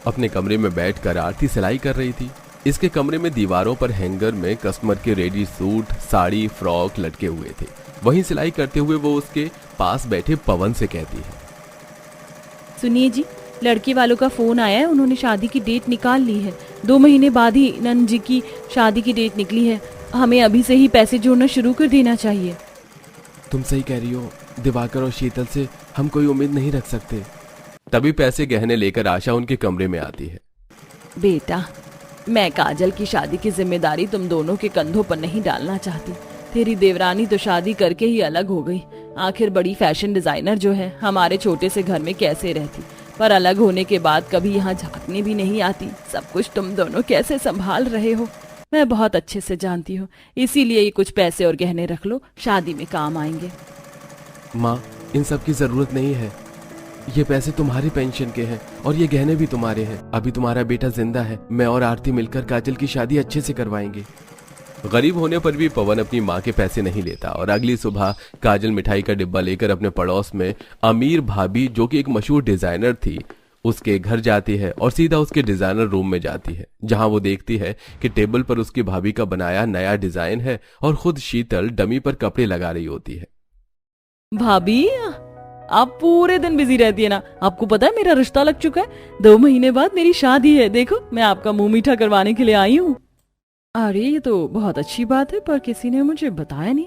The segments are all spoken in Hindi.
अपने कमरे में बैठकर आरती सिलाई कर रही थी। इसके कमरे में दीवारों पर हैंगर में कस्टमर के रेडी सूट, साड़ी, फ्रॉक लटके हुए थे। वहीं सिलाई करते हुए वो उसके पास बैठे पवन से कहती है, सुनिए जी, लड़के वालों का फोन आया है, उन्होंने शादी की डेट निकाल ली है। 2 महीने बाद ही नंद जी की शादी की डेट निकली है। हमें अभी से ही पैसे जोड़ना शुरू कर देना चाहिए। तुम सही कह रही हो, दिवाकर और शीतल से हम कोई उम्मीद नहीं रख सकते। तभी पैसे गहने लेकर आशा उनके कमरे में आती है। बेटा, मैं काजल की शादी की जिम्मेदारी तुम दोनों के कंधों पर नहीं डालना चाहती। तेरी देवरानी तो शादी करके ही अलग हो गई। आखिर बड़ी फैशन डिजाइनर जो है हमारे छोटे से घर में कैसे रहती, पर अलग होने के बाद कभी यहाँ झांकने भी नहीं आती। सब कुछ तुम दोनों कैसे संभाल रहे हो मैं बहुत अच्छे से जानती हूँ। इसीलिए ये कुछ पैसे और गहने रख लो, शादी में काम आएंगे। माँ, इन सब की जरूरत नहीं है। ये पैसे तुम्हारी पेंशन के हैं और ये गहने भी तुम्हारे हैं। अभी तुम्हारा बेटा जिंदा है, मैं और आरती मिलकर काजल की शादी अच्छे से करवाएंगे। गरीब होने पर भी पवन अपनी माँ के पैसे नहीं लेता और अगली सुबह काजल मिठाई का डिब्बा लेकर अपने पड़ोस में अमीर भाभी, जो कि एक मशहूर डिजाइनर थी, उसके घर जाती है और सीधा उसके डिजाइनर रूम में जाती है, जहां वो देखती है कि टेबल पर उसकी भाभी का बनाया नया डिजाइन है और खुद शीतल डमी पर कपड़े लगा रही होती है। भाभी, आप पूरे दिन बिजी रहती है ना। आपको पता है मेरा रिश्ता लग चुका है। 2 महीने बाद मेरी शादी है। देखो, मैं आपका मुंह मीठा करवाने के लिए आई हूँ। अरे ये तो बहुत अच्छी बात है, पर किसी ने मुझे बताया नहीं।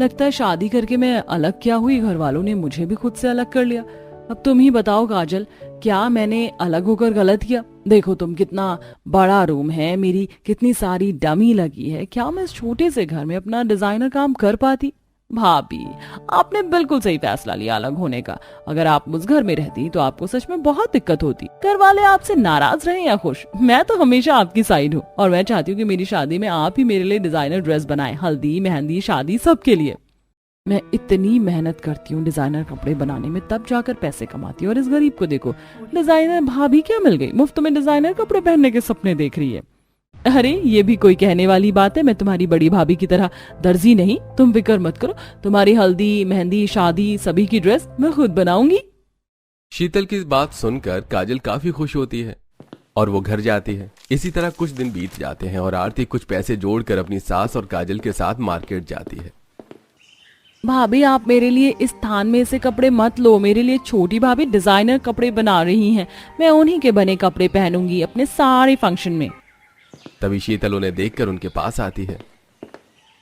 लगता है शादी करके मैं अलग क्या हुई, घर वालों ने मुझे भी खुद से अलग कर लिया। अब तुम ही बताओ काजल, क्या मैंने अलग होकर गलत किया? देखो तुम, कितना बड़ा रूम है, मेरी कितनी सारी डमी लगी है। क्या मैं इस छोटे से घर में अपना डिजाइनर काम कर पाती? भाभी, आपने बिल्कुल सही फैसला लिया अलग होने का। अगर आप उस घर में रहती तो आपको सच में बहुत दिक्कत होती। घर वाले आपसे नाराज रहे या खुश, मैं तो हमेशा आपकी साइड हूँ और मैं चाहती हूँ कि मेरी शादी में आप ही मेरे लिए डिजाइनर ड्रेस बनाए। हल्दी, मेहंदी, शादी, सबके लिए। मैं इतनी मेहनत करती हूँ डिजाइनर कपड़े बनाने में, तब जाकर पैसे कमाती हूँ। और इस गरीब को देखो, डिजाइनर भाभी क्या मिल गई, मुफ्त में डिजाइनर कपड़े पहनने के सपने देख रही है। अरे ये भी कोई कहने वाली बात है? मैं तुम्हारी बड़ी भाभी की तरह दर्जी नहीं, तुम फिक्र मत करो। तुम्हारी हल्दी, मेहंदी, शादी सभी की ड्रेस मैं खुद बनाऊंगी। शीतल की बात सुनकर काजल काफी खुश होती है और वो घर जाती है। इसी तरह कुछ दिन बीत जाते हैं और आरती कुछ पैसे जोड़कर अपनी सास और काजल के साथ मार्केट जाती है। भाभी, आप मेरे लिए इस थान में से कपड़े मत लो। मेरे लिए छोटी भाभी डिजाइनर कपड़े बना रही हैं। मैं उन्हीं के बने कपड़े पहनूंगी अपने सारे फंक्शन में। तभी शीतल उन्हें देखकर उनके पास आती है।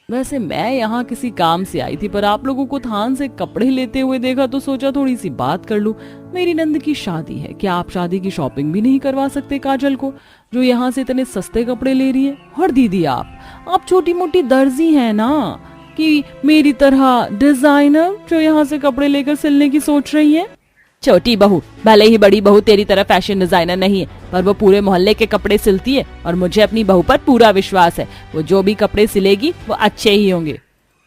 वैसे मैं यहाँ किसी काम से आई थी, पर आप लोगों को थान से कपड़े लेते हुए देखा तो सोचा थोड़ी सी बात कर लूं। मेरी नंद की शादी है, क्या आप शादी की शॉपिंग भी नहीं करवा सकते काजल को, जो यहाँ से इतने सस्ते कपड़े ले रही है? और दीदी, आप छोटी मोटी दर्जी हैं ना, कि मेरी तरह डिजाइनर जो यहाँ से कपड़े लेकर सिलने की सोच रही है? छोटी बहू, भले ही बड़ी बहू तेरी तरह फैशन डिजाइनर नहीं है, पर वो पूरे मोहल्ले के कपड़े सिलती है और मुझे अपनी बहू पर पूरा विश्वास है। वो जो भी कपड़े सिलेगी वो अच्छे ही होंगे।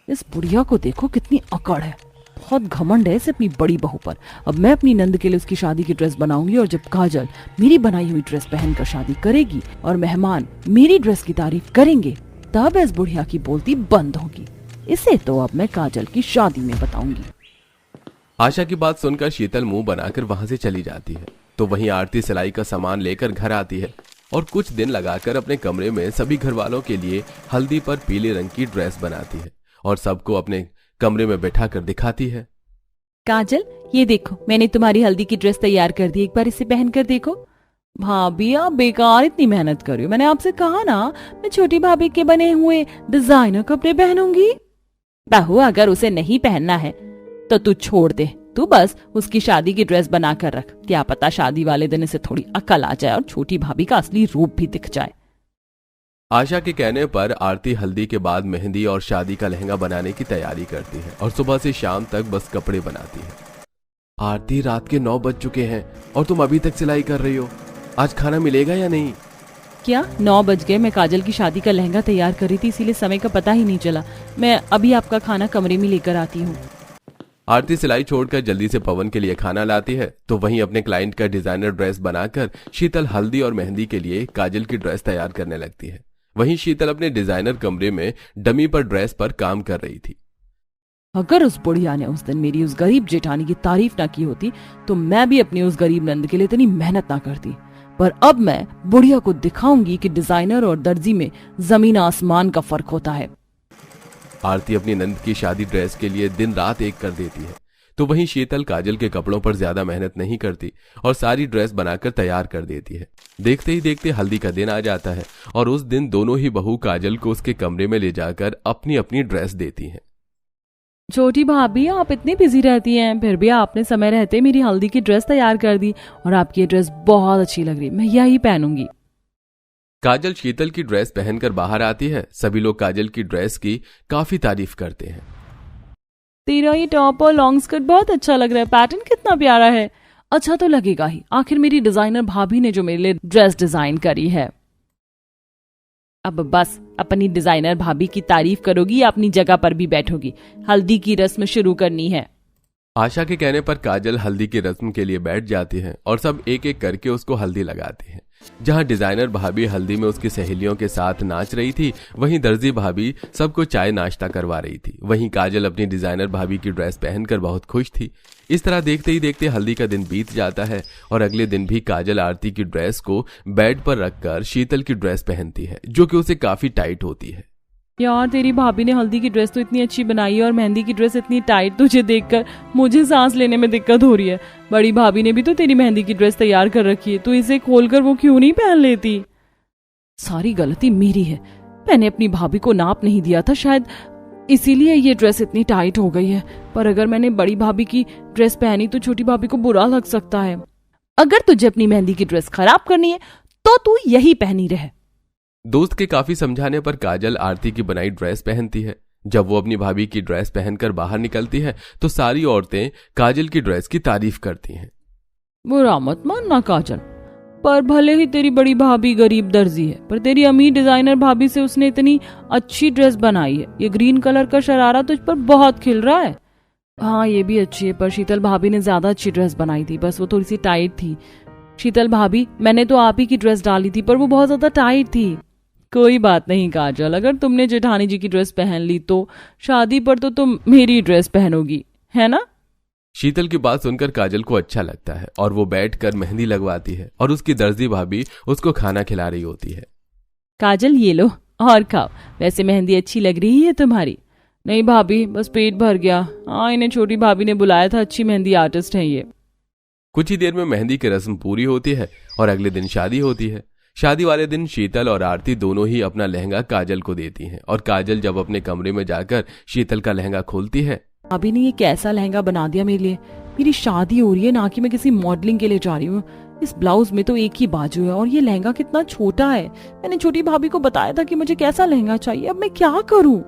इस बुढ़िया को देखो, कितनी अकड़ है, बहुत घमंड है इसे अपनी बड़ी बहू पर। अब मैं अपनी नंद के लिए उसकी शादी की ड्रेस बनाऊंगी और जब काजल मेरी बनाई हुई ड्रेस पहनकर शादी करेगी और मेहमान मेरी ड्रेस की तारीफ करेंगे, तब इस बुढ़िया की बोलती बंद होगी। इसे तो अब मैं काजल की शादी में बताऊंगी। आशा की बात सुनकर शीतल मुंह बनाकर वहां से चली जाती है। तो वहीं आरती सिलाई का सामान लेकर घर आती है और कुछ दिन लगाकर अपने कमरे में सभी घर वालों के लिए हल्दी पर पीले रंग की ड्रेस बनाती है और सबको अपने कमरे में बैठा कर दिखाती है। काजल, ये देखो, मैंने तुम्हारी हल्दी की ड्रेस तैयार कर दी, एक बार इसे पहन कर देखो। भाभी, आप बेकार इतनी मेहनत कर रही हो। मैंने आपसे कहा ना, मैं छोटी भाभी के बने हुए डिजाइनर कपड़े पहनूंगी। बहू, अगर उसे नहीं पहनना है तो तू छोड़ दे। तू बस उसकी शादी की ड्रेस बना कर रख। क्या पता शादी वाले दिन इसे थोड़ी अकल आ जाए और छोटी भाभी का असली रूप भी दिख जाए। आशा के कहने पर आरती हल्दी के बाद मेहंदी और शादी का लहंगा बनाने की तैयारी करती है और सुबह से शाम तक बस कपड़े बनाती है। आरती, रात के 9 बज चुके हैं और तुम अभी तक सिलाई कर रही हो। आज खाना मिलेगा या नहीं? क्या 9 बज गए? मैं काजल की शादी का लहंगा तैयार कर रही थी, इसीलिए समय का पता ही नहीं चला। मैं अभी आपका खाना कमरे में लेकर आती हूँ। आरती सिलाई छोड़कर जल्दी से पवन के लिए खाना लाती है। तो वहीं अपने क्लाइंट का डिजाइनर ड्रेस बनाकर शीतल हल्दी और मेहंदी के लिए काजल की ड्रेस तैयार करने लगती है। वहीं शीतल अपने डिजाइनर कमरे में डमी पर ड्रेस पर काम कर रही थी। अगर उस बुढ़िया ने उस दिन मेरी उस गरीब जेठानी की तारीफ ना की होती तो मैं भी अपनी उस गरीब नंद के लिए इतनी मेहनत ना करती। पर अब मैं बुढ़िया को दिखाऊंगी कि डिजाइनर और दर्जी में जमीन आसमान का फर्क होता है। आरती अपनी नंद की शादी ड्रेस के लिए दिन रात एक कर देती है, तो वहीं शीतल काजल के कपड़ों पर ज्यादा मेहनत नहीं करती और सारी ड्रेस बनाकर तैयार कर देती है। देखते ही देखते हल्दी का दिन आ जाता है और उस दिन दोनों ही बहू काजल को उसके कमरे में ले जाकर अपनी अपनी ड्रेस देती हैं। छोटी भाभी, आप इतनी बिजी रहती हैं, फिर भी आपने समय रहते मेरी हल्दी की ड्रेस तैयार कर दी और आपकी ये ड्रेस बहुत अच्छी लग रही, मैं यही पहनूंगी। काजल शीतल की ड्रेस पहनकर बाहर आती है। सभी लोग काजल की ड्रेस की काफी तारीफ करते हैं। तेरा ये टॉप और लॉन्ग स्कर्ट बहुत अच्छा लग रहा है, पैटर्न कितना प्यारा है। अच्छा तो लगेगा ही, आखिर मेरी डिजाइनर भाभी ने जो मेरे लिए ड्रेस डिजाइन करी है। अब बस अपनी डिजाइनर भाभी की तारीफ करोगी या अपनी जगह पर भी बैठोगी? हल्दी की रस्म शुरू करनी है। आशा के कहने पर काजल हल्दी की रस्म के लिए बैठ जाती है और सब एक एक करके उसको हल्दी लगाती है। जहां डिजाइनर भाभी हल्दी में उसकी सहेलियों के साथ नाच रही थी, वहीं दर्जी भाभी सबको चाय नाश्ता करवा रही थी। वहीं काजल अपनी डिजाइनर भाभी की ड्रेस पहनकर बहुत खुश थी। इस तरह देखते ही देखते हल्दी का दिन बीत जाता है और अगले दिन भी काजल आरती की ड्रेस को बेड पर रखकर शीतल की ड्रेस पहनती है, जो कि उसे काफी टाइट होती है। यार, तेरी भाभी ने हल्दी की ड्रेस तो इतनी अच्छी बनाई है और मेहंदी की ड्रेस इतनी टाइट, तुझे देखकर मुझे सांस लेने में दिक्कत हो रही है। बड़ी भाभी ने भी तो तेरी मेहंदी की ड्रेस तैयार कर रखी है, तो इसे खोलकर वो क्यों नहीं पहन लेती? सारी गलती मेरी है, मैंने अपनी भाभी को नाप नहीं दिया था, शायद इसीलिए ये ड्रेस इतनी टाइट हो गई है। पर अगर मैंने बड़ी भाभी की ड्रेस पहनी तो छोटी भाभी को बुरा लग सकता है। अगर तुझे अपनी मेहंदी की ड्रेस खराब करनी है तो तू यही पहनी रहे। दोस्त के काफी समझाने पर काजल आरती की बनाई ड्रेस पहनती है। जब वो अपनी भाभी की ड्रेस पहनकर बाहर निकलती है तो सारी औरतें काजल की ड्रेस की तारीफ करती हैं। बुरा मत मानना काजल, पर भले ही तेरी बड़ी भाभी गरीब दर्जी है, पर तेरी अमीर डिजाइनर भाभी से उसने इतनी अच्छी ड्रेस बनाई है। ये ग्रीन कलर का शरारा तुझ पर बहुत खिल रहा है। हाँ, ये भी अच्छी है, पर शीतल भाभी ने ज्यादा अच्छी ड्रेस बनाई थी, बस वो थोड़ी सी टाइट थी। शीतल भाभी, मैंने तो आप ही की ड्रेस डाली थी पर वो बहुत ज्यादा टाइट थी। कोई बात नहीं काजल, अगर तुमने जेठानी जी की ड्रेस पहन ली तो शादी पर तो तुम मेरी ड्रेस पहनोगी, है ना? शीतल की बात सुनकर काजल को अच्छा लगता है और वो बैठकर मेहंदी लगवाती है और उसकी दर्जी भाभी उसको खाना खिला रही होती है। काजल, ये लो और खाओ, वैसे मेहंदी अच्छी लग रही है तुम्हारी। नहीं भाभी, बस पेट भर गया। हाँ, इन्हें छोटी भाभी ने बुलाया था, अच्छी मेहंदी आर्टिस्ट है ये। कुछ ही देर में मेहंदी की रस्म पूरी होती है और अगले दिन शादी होती है। शादी वाले दिन शीतल और आरती दोनों ही अपना लहंगा काजल को देती हैं और काजल जब अपने कमरे में जाकर शीतल का लहंगा खोलती है। भाभी ने ये कैसा लहंगा बना दिया मेरे लिए? मेरी शादी हो रही है, ना कि मैं किसी मॉडलिंग के लिए जा रही हूँ। इस ब्लाउज में तो एक ही बाजू है और ये लहंगा कितना छोटा है। मैंने छोटी भाभी को बताया था कि मुझे कैसा लहंगा चाहिए, अब मैं क्या करूँ?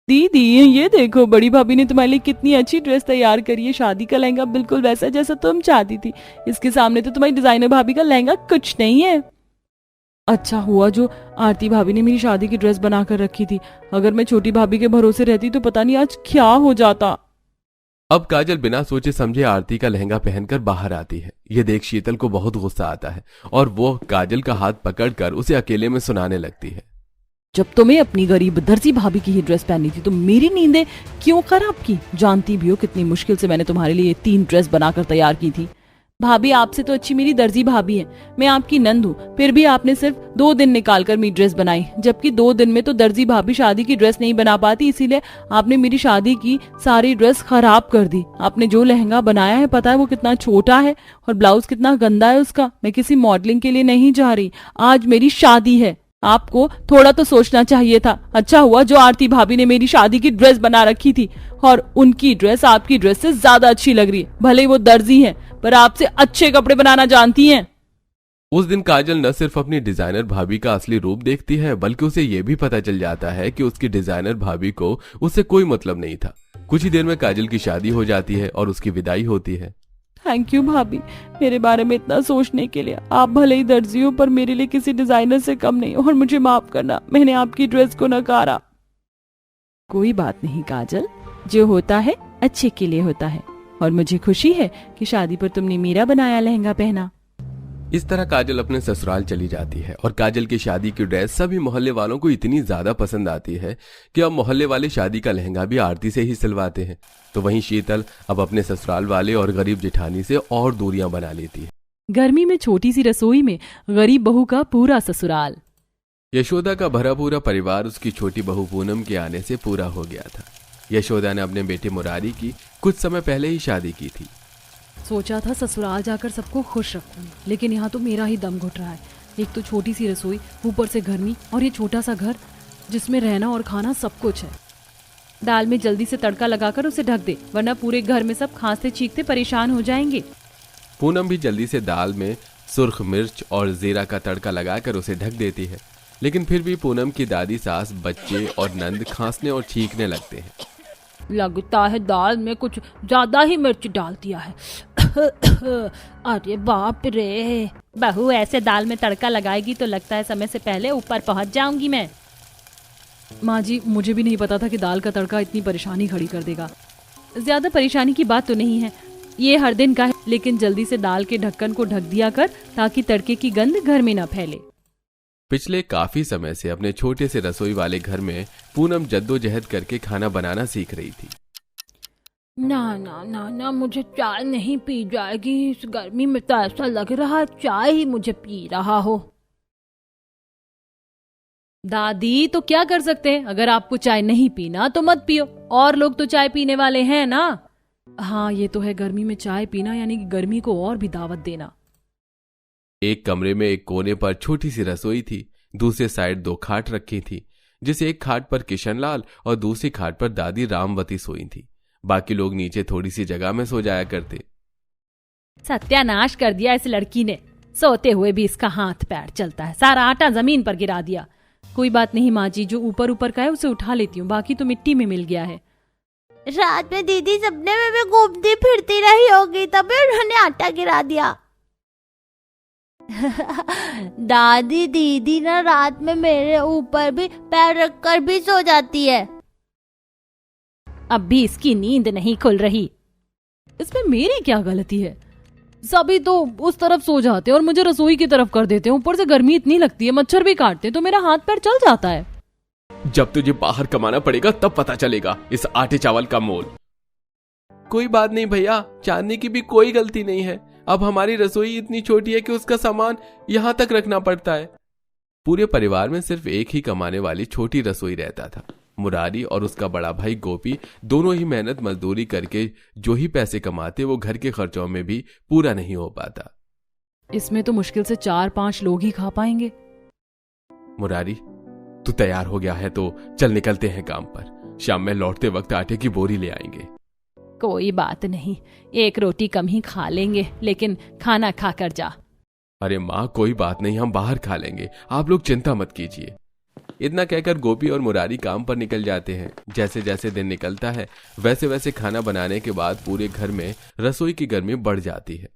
दीदी, ये देखो, बड़ी भाभी ने तुम्हारे लिए कितनी अच्छी ड्रेस तैयार करी है। शादी का लहंगा बिल्कुल वैसा जैसा तुम चाहती थी। इसके सामने तो तुम्हारी डिजाइनर भाभी का लहंगा कुछ नहीं है। अच्छा हुआ जो आरती भाभी ने मेरी शादी की ड्रेस बना कर रखी थी, अगर मैं छोटी भाभी के भरोसे रहती तो पता नहीं आज क्या हो जाता। अब काजल बिना सोचे समझे आरती का लहंगा पहनकर बाहर आती है। ये देख शीतल को बहुत गुस्सा आता है और वो काजल का हाथ पकड़कर उसे अकेले में सुनाने लगती है। जब तुम्हें अपनी गरीब दर्जी भाभी की ही ड्रेस पहनी थी तो मेरी नींदें क्यों खराब की? जानती भी हो कितनी मुश्किल से मैंने तुम्हारे लिए 3 ड्रेस बनाकर तैयार की थी। भाभी, आपसे तो अच्छी मेरी दर्जी भाभी है, मैं आपकी नंद हूँ, फिर भी आपने सिर्फ 2 दिन निकालकर मेरी ड्रेस बनाई, जबकि 2 दिन में तो दर्जी भाभी शादी की ड्रेस नहीं बना पाती, इसीलिए आपने मेरी शादी की सारी ड्रेस खराब कर दी। आपने जो लहंगा बनाया है पता है वो कितना छोटा है और ब्लाउज कितना गंदा है उसका। मैं किसी मॉडलिंग के लिए नहीं जा रही, आज मेरी शादी है। आपको थोड़ा तो सोचना चाहिए था। अच्छा हुआ जो आरती भाभी ने मेरी शादी की ड्रेस बना रखी थी और उनकी ड्रेस आपकी ड्रेस से ज्यादा अच्छी लग रही है। भले ही वो दर्जी हैं, पर आपसे अच्छे कपड़े बनाना जानती हैं। उस दिन काजल न सिर्फ अपनी डिजाइनर भाभी का असली रूप देखती है, बल्कि उसे यह भी पता चल जाता है कि उसकी डिजाइनर भाभी को उससे कोई मतलब नहीं था। कुछ ही देर में काजल की शादी हो जाती है और उसकी विदाई होती है। थैंक यू भाभी, मेरे बारे में इतना सोचने के लिए। आप भले ही दर्जी हो पर मेरे लिए किसी डिजाइनर से कम नहीं, और मुझे माफ करना, मैंने आपकी ड्रेस को नकारा। कोई बात नहीं काजल, जो होता है अच्छे के लिए होता है, और मुझे खुशी है कि शादी पर तुमने मेरा बनाया लहंगा पहना। इस तरह काजल अपने ससुराल चली जाती है और काजल की शादी की ड्रेस सभी मोहल्ले वालों को इतनी ज्यादा पसंद आती है कि अब मोहल्ले वाले शादी का लहंगा भी आरती से ही सिलवाते हैं। तो वहीं शीतल अब अपने ससुराल वाले और गरीब जेठानी से और दूरियां बना लेती है। गर्मी में छोटी सी रसोई में गरीब बहू का पूरा ससुराल। यशोदा का भरा पूरा परिवार उसकी छोटी बहू पूनम के आने से पूरा हो गया था। यशोदा ने अपने बेटे मुरारी की कुछ समय पहले ही शादी की थी। सोचा था ससुराल जाकर सबको खुश रखूंगी, लेकिन यहाँ तो मेरा ही दम घुट रहा है। एक तो छोटी सी रसोई, ऊपर से गर्मी, और ये छोटा सा घर जिसमें रहना और खाना सब कुछ है। दाल में जल्दी से तड़का लगाकर उसे ढक दे, वरना पूरे घर में सब खांसते चीखते परेशान हो जाएंगे। पूनम भी जल्दी से दाल में सुर्ख मिर्च और जीरा का तड़का लगाकर उसे ढक देती है, लेकिन फिर भी पूनम की दादी सास, बच्चे और नंद खांसने और छींकने लगते हैं। लगता है दाल में कुछ ज्यादा ही मिर्च डाल दिया है। अरे बाप रे, बहू ऐसे दाल में तड़का लगाएगी तो लगता है समय से पहले ऊपर पहुंच जाऊंगी मैं। माँ जी, मुझे भी नहीं पता था कि दाल का तड़का इतनी परेशानी खड़ी कर देगा। ज्यादा परेशानी की बात तो नहीं है, ये हर दिन का है, लेकिन जल्दी से दाल के ढक्कन को ढक दिया कर ताकि तड़के की गंध घर में न फैले। पिछले काफी समय से अपने छोटे से रसोई वाले घर में पूनम जद्दोजहद करके खाना बनाना सीख रही थी। ना ना ना ना, मुझे चाय नहीं पी जाएगी। इस गर्मी में तो ऐसा लग रहा है चाय ही मुझे पी रहा हो। दादी, तो क्या कर सकते हैं, अगर आपको चाय नहीं पीना तो मत पियो, और लोग तो चाय पीने वाले हैं ना। हाँ ये तो है, गर्मी में चाय पीना यानी कि गर्मी को और भी दावत देना। एक कमरे में एक कोने पर छोटी सी रसोई थी। दूसरे साइड 2 खाट रखी थी, जिस एक खाट पर किशनलाल और दूसरी खाट पर दादी रामवती सोई थी। बाकी लोग नीचे थोड़ी सी जगह में सो जाया करते। सत्यानाश कर दिया इस लड़की ने, सोते हुए भी इसका हाथ पैर चलता है, सारा आटा जमीन पर गिरा दिया। कोई बात नहीं माँ जी, जो ऊपर ऊपर का है उसे उठा लेती हूँ, बाकी तो मिट्टी में मिल गया है। रात में दीदी सपने में भी घूमती फिरती रही होगी, तभी उन्होंने आटा गिरा दिया। दादी, दीदी ना रात में मेरे ऊपर भी पैर रखकर भी सो जाती है। अब भी इसकी नींद नहीं खुल रही। इसमें मेरी क्या गलती है? सभी तो उस तरफ सो जाते हैं और मुझे रसोई की तरफ कर देते हैं। ऊपर से गर्मी इतनी लगती है, मच्छर भी काटते हैं, तो मेरा हाथ पैर चल जाता है। जब तुझे बाहर कमाना पड़ेगा तब पता चलेगा इस आटे चावल का मोल। कोई बात नहीं भैया, चांदनी की भी कोई गलती नहीं है। अब हमारी रसोई इतनी छोटी है कि उसका सामान यहाँ तक रखना पड़ता है। पूरे परिवार में सिर्फ एक ही कमाने वाली छोटी रसोई रहता था। मुरारी और उसका बड़ा भाई गोपी दोनों ही मेहनत मजदूरी करके जो ही पैसे कमाते वो घर के खर्चों में भी पूरा नहीं हो पाता। इसमें तो मुश्किल से 4-5 लोग ही खा पाएंगे। मुरारी, तू तैयार हो गया है तो चल निकलते हैं काम पर। शाम में लौटते वक्त आटे की बोरी ले आएंगे। कोई बात नहीं, 1 रोटी कम ही खा लेंगे, लेकिन खाना खा कर जा। अरे माँ, कोई बात नहीं, हम बाहर खा लेंगे, आप लोग चिंता मत कीजिए। इतना कहकर गोपी और मुरारी काम पर निकल जाते हैं। जैसे जैसे दिन निकलता है वैसे वैसे खाना बनाने के बाद पूरे घर में रसोई की गर्मी बढ़ जाती है।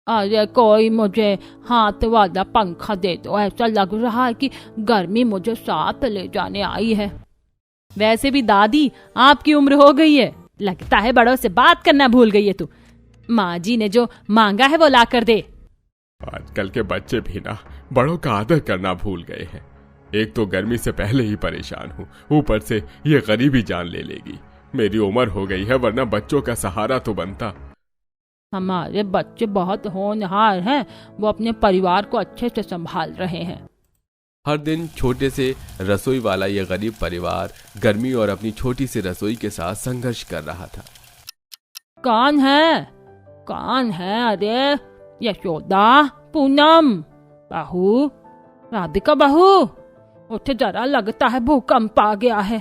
अरे कोई मुझे हाथ वाला पंखा दे दो, ऐसा लग रहा है कि गर्मी मुझे साथ ले जाने आई है। वैसे भी दादी, आपकी उम्र हो गई है, लगता है बड़ों से बात करना भूल गई है तू। माँ जी ने जो मांगा है वो ला कर दे। आजकल के बच्चे भी ना बड़ों का आदर करना भूल गए हैं। एक तो गर्मी से पहले ही परेशान हूँ, ऊपर से ये गरीबी जान ले लेगी। मेरी उम्र हो गई है, वरना बच्चों का सहारा तो बनता। हमारे बच्चे बहुत होनहार हैं, वो अपने परिवार को अच्छे से संभाल रहे हैं। हर दिन छोटे से रसोई वाला ये गरीब परिवार गर्मी और अपनी छोटी सी रसोई के साथ संघर्ष कर रहा था। कौन है? कौन है? अरे यशोदा, पूनम, बहू, राधिका बहू, उठे जरा, लगता है भूकंप आ गया है।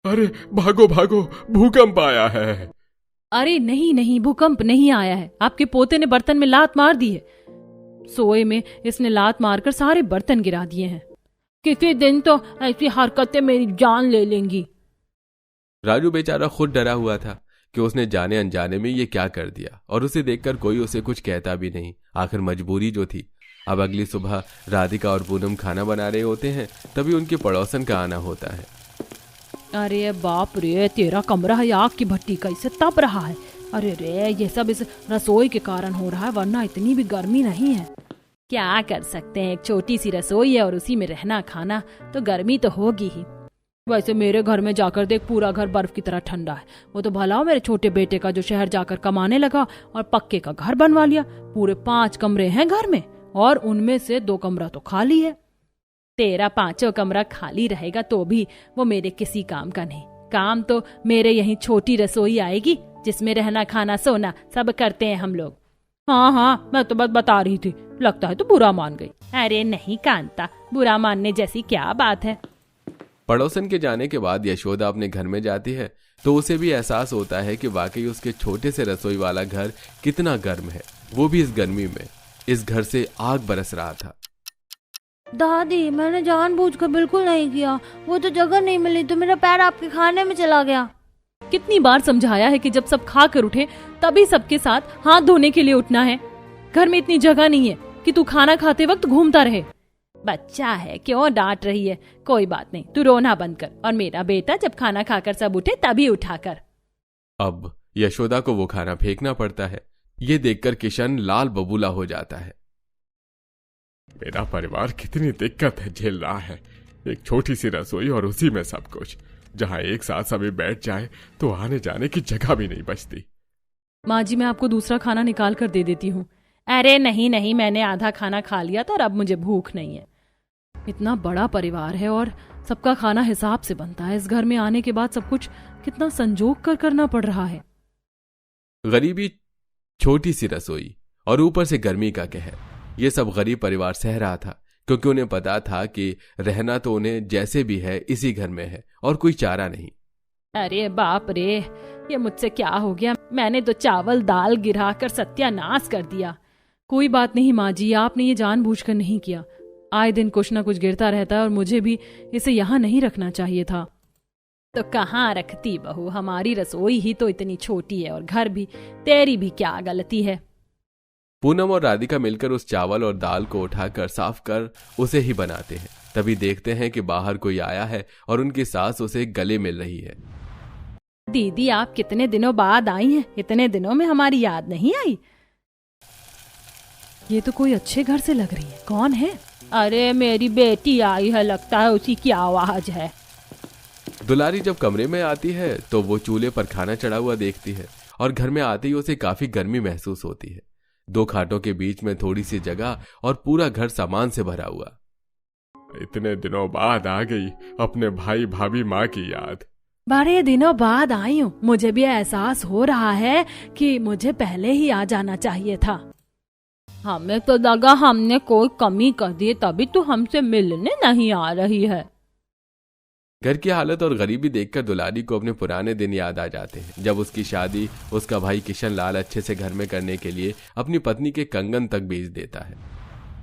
अरे भागो भागो, भूकंप आया है। अरे नहीं नहीं, भूकंप नहीं आया है, आपके पोते ने बर्तन में लात मार दी है। सोए में इसने लात मारकर सारे बर्तन गिरा दिए हैं। किसी दिन तो ऐसी हरकतें मेरी जान ले लेंगी। राजू बेचारा खुद डरा हुआ था कि उसने जाने अनजाने में ये क्या कर दिया, और उसे देखकर कोई उसे कुछ कहता भी नहीं। आखिर मजबूरी जो थी। अब अगली सुबह राधिका और पूनम खाना बना रहे होते हैं, तभी उनके पड़ोसन का आना होता है। अरे बाप रे, तेरा कमरा है आग की भट्टी, कैसे तप रहा है। अरे रे, ये सब इस रसोई के कारण हो रहा है, वरना इतनी भी गर्मी नहीं है। क्या कर सकते हैं, एक छोटी सी रसोई है और उसी में रहना खाना, तो गर्मी तो होगी ही। वैसे मेरे घर में जाकर देख, पूरा घर बर्फ की तरह ठंडा है। वो तो भला हो मेरे छोटे बेटे का, जो शहर जाकर कमाने लगा और पक्के का घर बनवा लिया। पूरे 5 कमरे हैं घर में और उनमें से 2 कमरा तो खाली है। तेरा 5 कमरा खाली रहेगा तो भी वो मेरे किसी काम का नहीं। काम तो मेरे यही छोटी रसोई आएगी, जिसमें रहना खाना सोना सब करते हैं हम लोग। हाँ, मैं तो बस बता रही थी, लगता है तो बुरा मान गई। अरे नहीं कांता, बुरा मानने जैसी क्या बात है। पड़ोसन के जाने के बाद यशोदा अपने घर में जाती है तो उसे भी एहसास होता है कि वाकई उसके छोटे से रसोई वाला घर कितना गर्म है, वो भी इस गर्मी में। इस घर से आग बरस रहा था। दादी, मैंने जानबूझकर बिल्कुल नहीं किया। वो तो जगह नहीं मिली तो मेरा पैर आपके खाने में चला गया। कितनी बार समझाया है कि जब सब खा कर उठे तभी सबके साथ हाथ धोने के लिए उठना है। घर में इतनी जगह नहीं है कि तू खाना खाते वक्त घूमता रहे। बच्चा है, क्यों डांट रही है? कोई बात नहीं, तू रोना बंद कर और मेरा बेटा जब खाना खाकर सब उठे तभी उठा कर। अब यशोदा को वो खाना फेंकना पड़ता है। ये देखकर किशन लाल बबूला हो जाता है। मेरा परिवार कितनी दिक्कत है झेल रहा है। एक छोटी सी रसोई और उसी में सब कुछ। जहाँ एक साथ सभी बैठ जाए तो आने जाने की जगह भी नहीं बचती। माँ जी, मैं आपको दूसरा खाना निकाल कर दे देती हूँ। अरे नहीं, मैंने आधा खाना खा लिया था और अब मुझे भूख नहीं है। इतना बड़ा परिवार है और सबका खाना हिसाब से बनता है। इस घर में आने के बाद सब कुछ कितना संजोग कर करना पड़ रहा है। गरीबी, छोटी सी रसोई और ऊपर से गर्मी का कहर, ये सब गरीब परिवार सह रहा था, क्योंकि उन्हें पता था कि रहना तो उन्हें जैसे भी है इसी घर में है और कोई चारा नहीं। अरे बाप रे, ये मुझसे क्या हो गया? मैंने तो चावल दाल गिराकर सत्यानाश कर दिया। कोई बात नहीं माँ जी, आपने ये जानबूझकर नहीं किया। आए दिन कुछ ना कुछ गिरता रहता है और मुझे भी इसे यहाँ नहीं रखना चाहिए था। तो कहाँ रखती बहू, हमारी रसोई ही तो इतनी छोटी है और घर भी। तेरी भी क्या गलती है? पूनम और राधिका मिलकर उस चावल और दाल को उठाकर साफ कर उसे ही बनाते हैं। तभी देखते हैं कि बाहर कोई आया है और उनकी सास उसे गले मिल रही है। दीदी, आप कितने दिनों बाद आई हैं? इतने दिनों में हमारी याद नहीं आई? ये तो कोई अच्छे घर से लग रही है। कौन है? अरे मेरी बेटी आई है, लगता है उसी की आवाज है। दुलारी जब कमरे में आती है तो वो चूल्हे पर खाना चढ़ा हुआ देखती है और घर में आते ही उसे काफी गर्मी महसूस होती है। 2 खाटों के बीच में थोड़ी सी जगह और पूरा घर सामान से भरा हुआ। इतने दिनों बाद आ गई अपने भाई भाभी माँ की याद। बड़े दिनों बाद आई हूँ। मुझे भी एहसास हो रहा है कि मुझे पहले ही आ जाना चाहिए था। हमें तो लगा हमने कोई कमी कर दी, तभी तो हमसे मिलने नहीं आ रही है। घर की हालत और गरीबी देखकर दुलारी को अपने पुराने दिन याद आ जाते हैं, जब उसकी शादी उसका भाई किशन लाल अच्छे से घर में करने के लिए अपनी पत्नी के कंगन तक बेच देता है।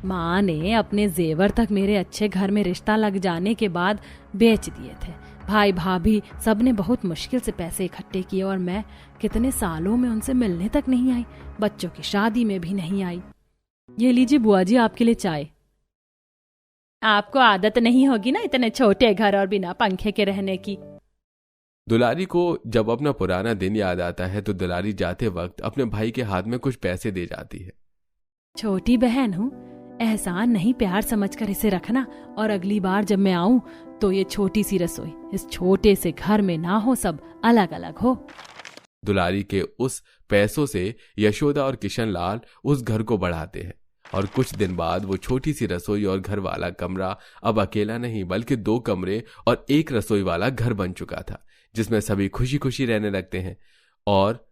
माँ ने अपने जेवर तक मेरे अच्छे घर में रिश्ता लग जाने के बाद बेच दिए थे। भाई भाभी सबने बहुत मुश्किल से पैसे इकट्ठे किए और मैं कितने सालों में उनसे मिलने तक नहीं आई। बच्चों की शादी में भी नहीं आई। ये लीजिए बुआ जी, आपके लिए चाय। आपको आदत नहीं होगी ना इतने छोटे घर और बिना पंखे के रहने की। दुलारी को जब अपना पुराना दिन याद आता है तो दुलारी जाते वक्त अपने भाई के हाथ में कुछ पैसे दे जाती है। छोटी बहन हूँ, एहसान नहीं प्यार समझकर इसे रखना, और अगली बार जब मैं आऊं तो ये छोटी सी रसोई इस छोटे से घर में ना हो, सब अलग अलग हो। दुलारी के उस पैसों से यशोदा और किशन लाल उस घर को बढ़ाते हैं और कुछ दिन बाद वो छोटी सी रसोई और घर वाला कमरा अब अकेला नहीं बल्कि 2 कमरे और 1 रसोई वाला घर बन चुका था, जिसमें सभी खुशी खुशी रहने लगते हैं। और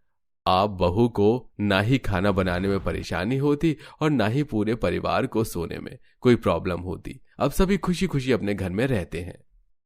आप बहू को ना ही खाना बनाने में परेशानी होती और ना ही पूरे परिवार को सोने में कोई प्रॉब्लम होती। अब सभी खुशी खुशी अपने घर में रहते हैं।